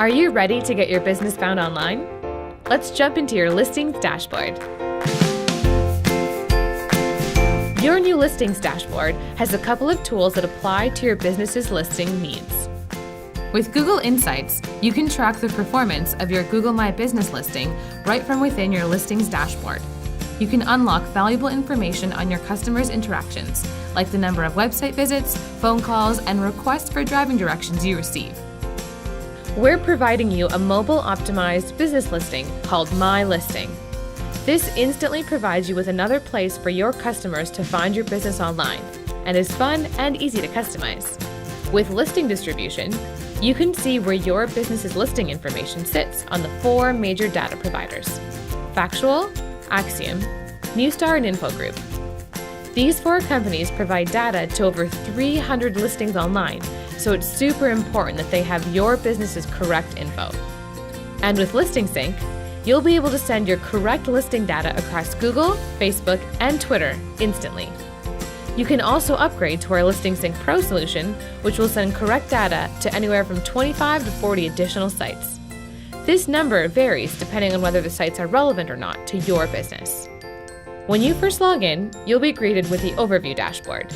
Are you ready to get your business found online? Let's jump into your listings dashboard. Your new listings dashboard has a couple of tools that apply to your business's listing needs. With Google Insights, you can track the performance of your Google My Business listing right from within your listings dashboard. You can unlock valuable information on your customers' interactions, like the number of website visits, phone calls, and requests for driving directions you receive. We're providing you a mobile-optimized business listing called My Listing. This instantly provides you with another place for your customers to find your business online, and is fun and easy to customize. With listing distribution, you can see where your business's listing information sits on the 4 major data providers: Factual, Axiom, Newstar, and Infogroup. These 4 companies provide data to over 300 listings online, so it's super important that they have your business's correct info. And with Listing Sync, you'll be able to send your correct listing data across Google, Facebook, and Twitter instantly. You can also upgrade to our Listing Sync Pro solution, which will send correct data to anywhere from 25 to 40 additional sites. This number varies depending on whether the sites are relevant or not to your business. When you first log in, you'll be greeted with the Overview dashboard.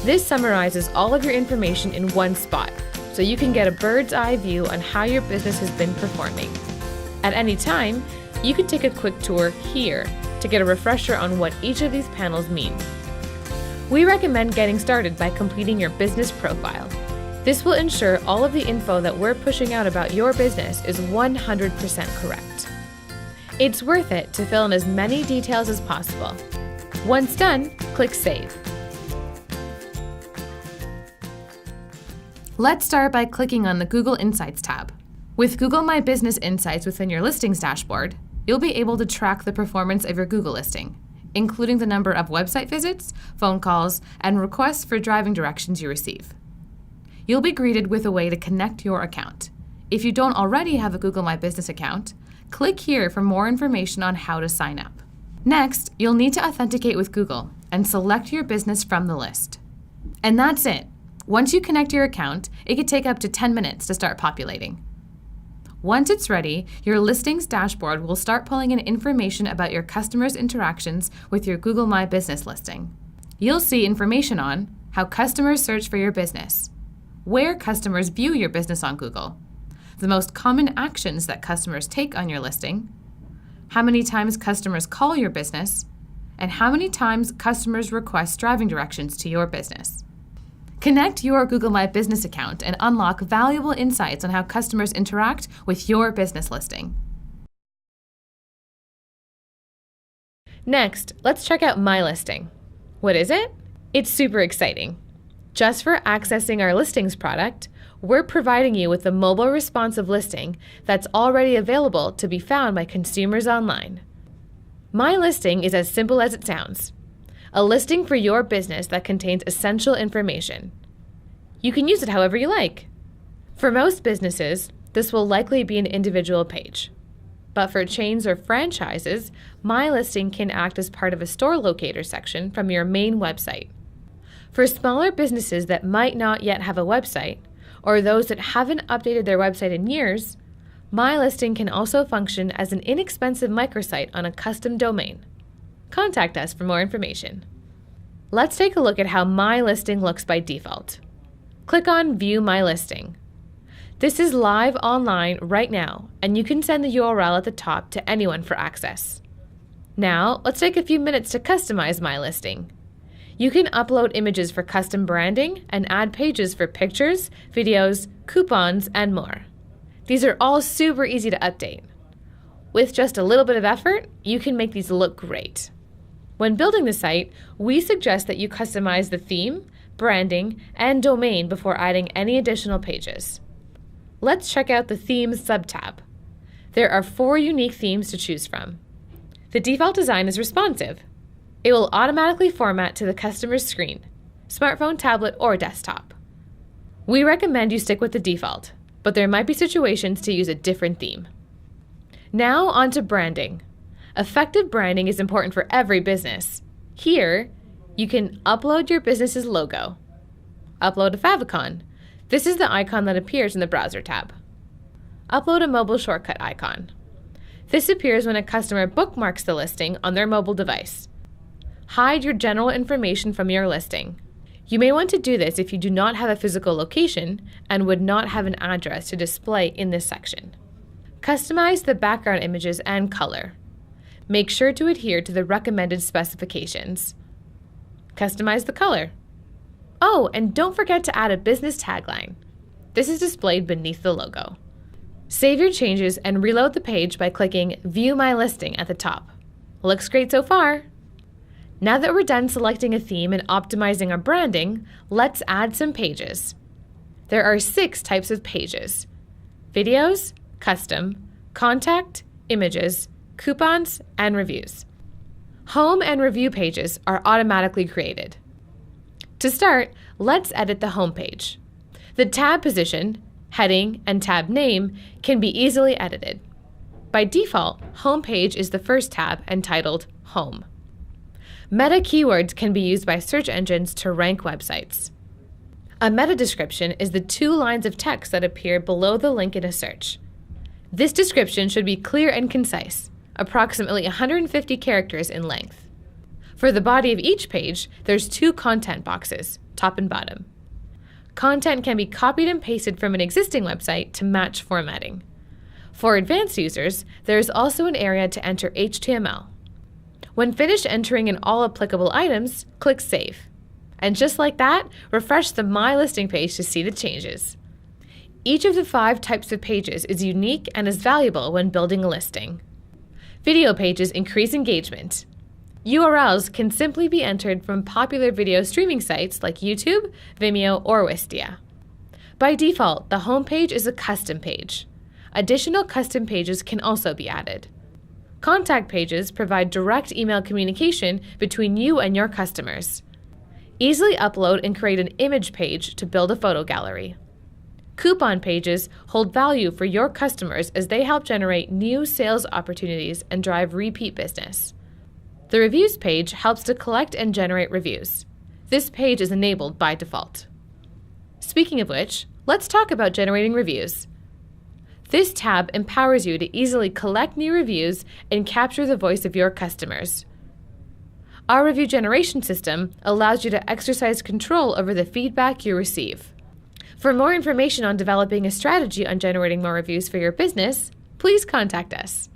This summarizes all of your information in one spot, so you can get a bird's eye view on how your business has been performing. At any time, you can take a quick tour here to get a refresher on what each of these panels mean. We recommend getting started by completing your business profile. This will ensure all of the info that we're pushing out about your business is 100% correct. It's worth it to fill in as many details as possible. Once done, click Save. Let's start by clicking on the Google Insights tab. With Google My Business Insights within your listings dashboard, you'll be able to track the performance of your Google listing, including the number of website visits, phone calls, and requests for driving directions you receive. You'll be greeted with a way to connect your account. If you don't already have a Google My Business account, click here for more information on how to sign up. Next, you'll need to authenticate with Google and select your business from the list. And that's it. Once you connect your account, it could take up to 10 minutes to start populating. Once it's ready, your listings dashboard will start pulling in information about your customers' interactions with your Google My Business listing. You'll see information on how customers search for your business, where customers view your business on Google, the most common actions that customers take on your listing, how many times customers call your business, and how many times customers request driving directions to your business. Connect your Google My Business account and unlock valuable insights on how customers interact with your business listing. Next, let's check out My Listing. What is it? It's super exciting. Just for accessing our listings product, we're providing you with a mobile responsive listing that's already available to be found by consumers online. My Listing is as simple as it sounds. A listing for your business that contains essential information. You can use it however you like. For most businesses, this will likely be an individual page. But for chains or franchises, My Listing can act as part of a store locator section from your main website. For smaller businesses that might not yet have a website, or those that haven't updated their website in years, My Listing can also function as an inexpensive microsite on a custom domain. Contact us for more information. Let's take a look at how My Listing looks by default. Click on View My Listing. This is live online right now, and you can send the URL at the top to anyone for access. Now, let's take a few minutes to customize My Listing. You can upload images for custom branding and add pages for pictures, videos, coupons, and more. These are all super easy to update. With just a little bit of effort, you can make these look great. When building the site, we suggest that you customize the theme, branding, and domain before adding any additional pages. Let's check out the Themes sub-tab. There are 4 unique themes to choose from. The default design is responsive. It will automatically format to the customer's screen, smartphone, tablet, or desktop. We recommend you stick with the default, but there might be situations to use a different theme. Now on to branding. Effective branding is important for every business. Here, you can upload your business's logo. Upload a favicon. This is the icon that appears in the Browser tab. upload a mobile shortcut icon. This appears when a customer bookmarks the listing on their mobile device. Hide your general information from your listing. You may want to do this if you do not have a physical location and would not have an address to display in this section. Customize the background images and color. Make sure to adhere to the recommended specifications. Customize the color. Oh, and don't forget to add a business tagline. This is displayed beneath the logo. Save your changes and reload the page by clicking View My Listing at the top. Looks great so far. Now that we're done selecting a theme and optimizing our branding, let's add some pages. There are 6 types of pages: videos, custom, contact, images, coupons, and reviews. Home and review pages are automatically created. To start, let's edit the home page. The tab position, heading, and tab name can be easily edited. By default, home page is the first tab and titled Home. Meta keywords can be used by search engines to rank websites. A meta description is the 2 lines of text that appear below the link in a search. This description should be clear and concise, approximately 150 characters in length. For the body of each page, there's 2 content boxes, top and bottom. Content can be copied and pasted from an existing website to match formatting. For advanced users, there is also an area to enter HTML. When finished entering in all applicable items, click Save. And just like that, refresh the My Listing page to see the changes. Each of the 5 types of pages is unique and is valuable when building a listing. Video pages increase engagement. URLs can simply be entered from popular video streaming sites like YouTube, Vimeo, or Wistia. By default, the home page is a custom page. Additional custom pages can also be added. Contact pages provide direct email communication between you and your customers. Easily upload and create an image page to build a photo gallery. Coupon pages hold value for your customers as they help generate new sales opportunities and drive repeat business. The reviews page helps to collect and generate reviews. This page is enabled by default. Speaking of which, let's talk about generating reviews. This tab empowers you to easily collect new reviews and capture the voice of your customers. Our review generation system allows you to exercise control over the feedback you receive. For more information on developing a strategy on generating more reviews for your business, please contact us.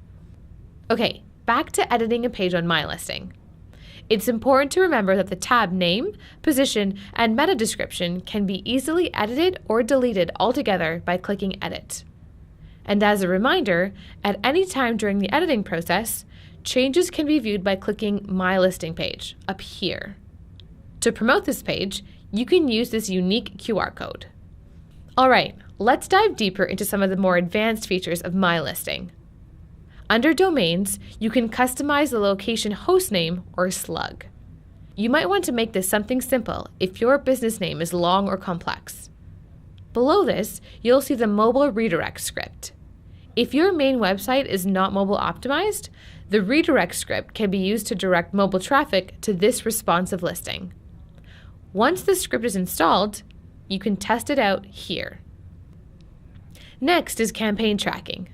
Okay, back to editing a page on My Listing. It's important to remember that the tab name, position, and meta description can be easily edited or deleted altogether by clicking Edit. And as a reminder, at any time during the editing process, changes can be viewed by clicking My Listing page up here. To promote this page, you can use this unique QR code. All right, let's dive deeper into some of the more advanced features of My Listing. Under Domains, you can customize the location hostname or slug. You might want to make this something simple if your business name is long or complex. Below this, you'll see the mobile redirect script. If your main website is not mobile optimized, the redirect script can be used to direct mobile traffic to this responsive listing. Once the script is installed, you can test it out here. Next is campaign tracking.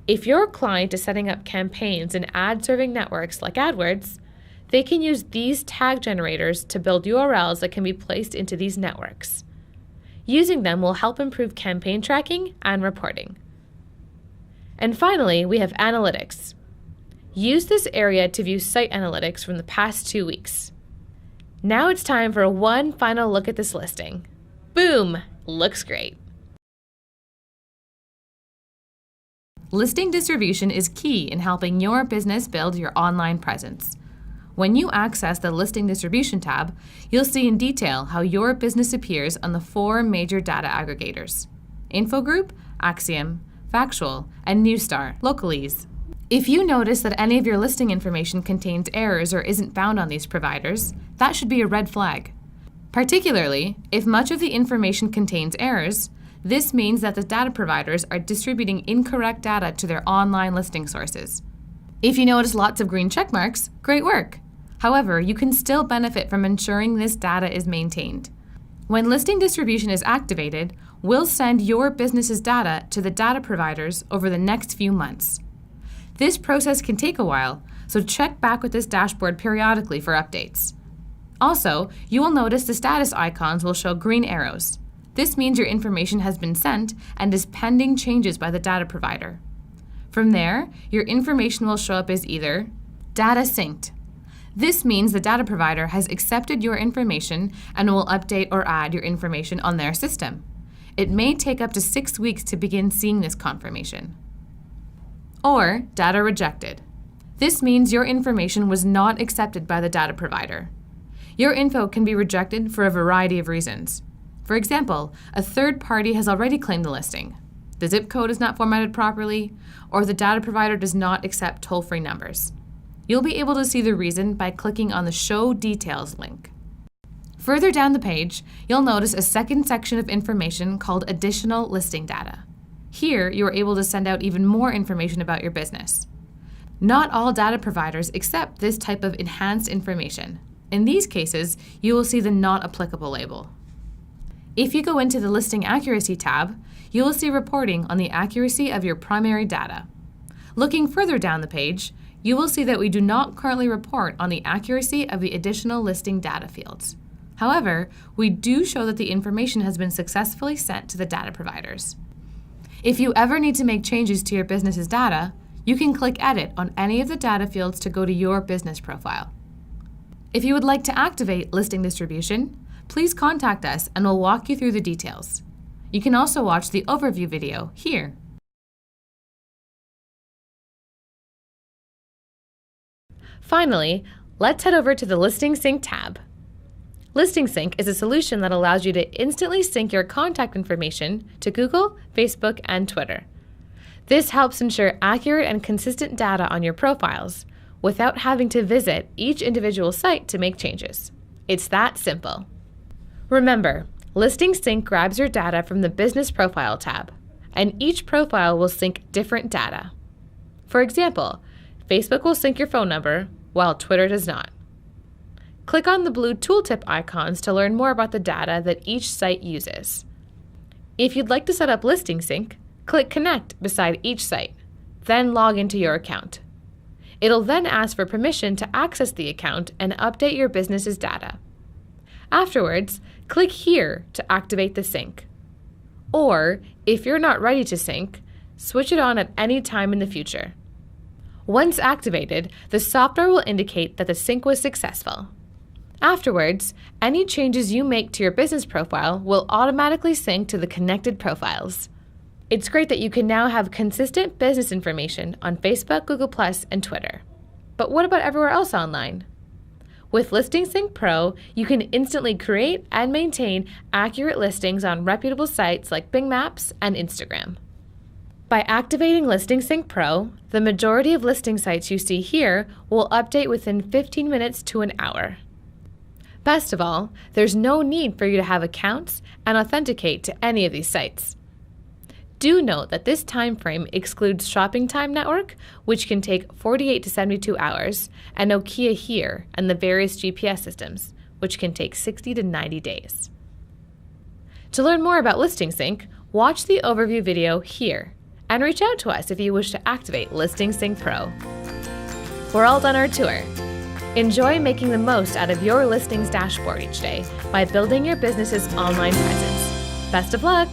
If your client is setting up campaigns in ad-serving networks like AdWords, they can use these tag generators to build URLs that can be placed into these networks. Using them will help improve campaign tracking and reporting. And finally, we have analytics. Use this area to view site analytics from the past 2 weeks. Now it's time for one final look at this listing. Boom! Looks great. Listing distribution is key in helping your business build your online presence. When you access the Listing Distribution tab, you'll see in detail how your business appears on the 4 major data aggregators: Infogroup, Axiom, Factual, and Newstar, Localese. If you notice that any of your listing information contains errors or isn't found on these providers, that should be a red flag. Particularly, if much of the information contains errors, this means that the data providers are distributing incorrect data to their online listing sources. If you notice lots of green check marks, great work. However, you can still benefit from ensuring this data is maintained. When listing distribution is activated, we'll send your business's data to the data providers over the next few months. This process can take a while, so check back with this dashboard periodically for updates. Also, you will notice the status icons will show green arrows. This means your information has been sent and is pending changes by the data provider. From there, your information will show up as either data synced. This means the data provider has accepted your information and will update or add your information on their system. It may take up to 6 weeks to begin seeing this confirmation. Or data rejected. This means your information was not accepted by the data provider. Your info can be rejected for a variety of reasons. For example, a third party has already claimed the listing, the zip code is not formatted properly, or the data provider does not accept toll-free numbers. You'll be able to see the reason by clicking on the Show Details link. Further down the page, you'll notice a second section of information called Additional Listing Data. Here, you are able to send out even more information about your business. Not all data providers accept this type of enhanced information. In these cases, you will see the Not Applicable label. If you go into the Listing Accuracy tab, you will see reporting on the accuracy of your primary data. Looking further down the page, you will see that we do not currently report on the accuracy of the additional listing data fields. However, we do show that the information has been successfully sent to the data providers. If you ever need to make changes to your business's data, you can click Edit on any of the data fields to go to your business profile. If you would like to activate listing distribution, please contact us and we'll walk you through the details. You can also watch the overview video here. Finally, let's head over to the Listing Sync tab. Listing Sync is a solution that allows you to instantly sync your contact information to Google, Facebook, and Twitter. This helps ensure accurate and consistent data on your profiles without having to visit each individual site to make changes. It's that simple. Remember, Listing Sync grabs your data from the Business Profile tab, and each profile will sync different data. For example, Facebook will sync your phone number, while Twitter does not. Click on the blue tooltip icons to learn more about the data that each site uses. If you'd like to set up Listing Sync, click Connect beside each site, then log into your account. It'll then ask for permission to access the account and update your business's data. Afterwards, click here to activate the sync. Or, if you're not ready to sync, switch it on at any time in the future. Once activated, the software will indicate that the sync was successful. Afterwards, any changes you make to your business profile will automatically sync to the connected profiles. It's great that you can now have consistent business information on Facebook, Google+, and Twitter. But what about everywhere else online? With Listing Sync Pro, you can instantly create and maintain accurate listings on reputable sites like Bing Maps and Instagram. By activating Listing Sync Pro, the majority of listing sites you see here will update within 15 minutes to an hour. Best of all, there's no need for you to have accounts and authenticate to any of these sites. Do note that this time frame excludes Shopping Time Network, which can take 48 to 72 hours, and Nokia HERE and the various GPS systems, which can take 60 to 90 days. To learn more about Listing Sync, watch the overview video here, and reach out to us if you wish to activate Listing Sync Pro. We're all done our tour. Enjoy making the most out of your listings dashboard each day by building your business's online presence. Best of luck!